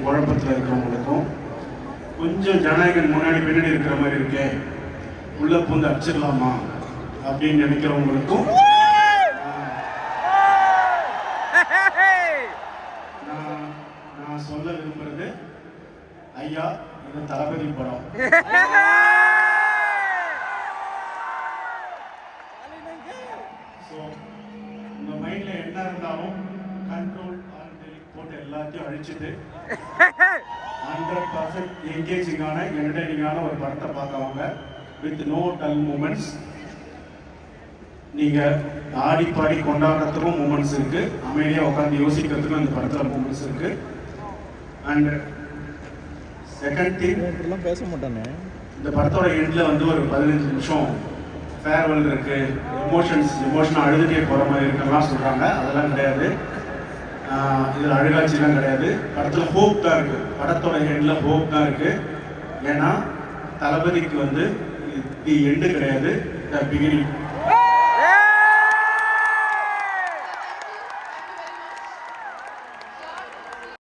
குழப்பத்தில் இருக்கிறவங்களுக்கும், கொஞ்சம் ஜனநாயகன் முன்னாடி பின்னாடி இருக்கிற மாதிரி இருக்கே, உள்ள பூந்து அடிச்சிடலாமா அப்படின்னு நினைக்கிறவங்களுக்கும் நான் சொல்ல விரும்புறது, ஐயா இது தளபதி படம். ஸோ உங்கள் மைண்டில் என்ன இருந்தாலும் கண்ட்ரோல் போட்டு எல்லாத்தையும் அழிச்சிட்டு 100% என்கேஜிங்கான என்டர்டைனிங்கான ஒரு படத்தை பார்க்கவாங்க. With no dull moments. நீங்கள் ஆடி பாடி கொண்டாடுறதுக்கும் மூமெண்ட்ஸ் இருக்குது, அமைதியாக உட்காந்து யோசிக்கிறதுக்கும் இந்த படத்தில் மூமெண்ட்ஸ் இருக்குது. அண்ட் செகண்ட் திங், பேச மாட்டானே, இந்த படத்தோட எண்டில் வந்து ஒரு 15 நிமிஷம் ஃபேர்வெல் இருக்குது, எமோஷனாக அழுதுகிட்டே போகிற மாதிரி இருக்குலாம் சொல்கிறாங்க. அதெல்லாம் கிடையாது, இதில் அழுகாட்சிலாம் கிடையாது. படத்தில் ஹோப் தான் இருக்குது, படத்தோட எண்டில் ஹோப் தான் இருக்குது. ஏன்னா தளபதிக்கு வந்து தி எண்டு கிடையாது, த பிகினிங்.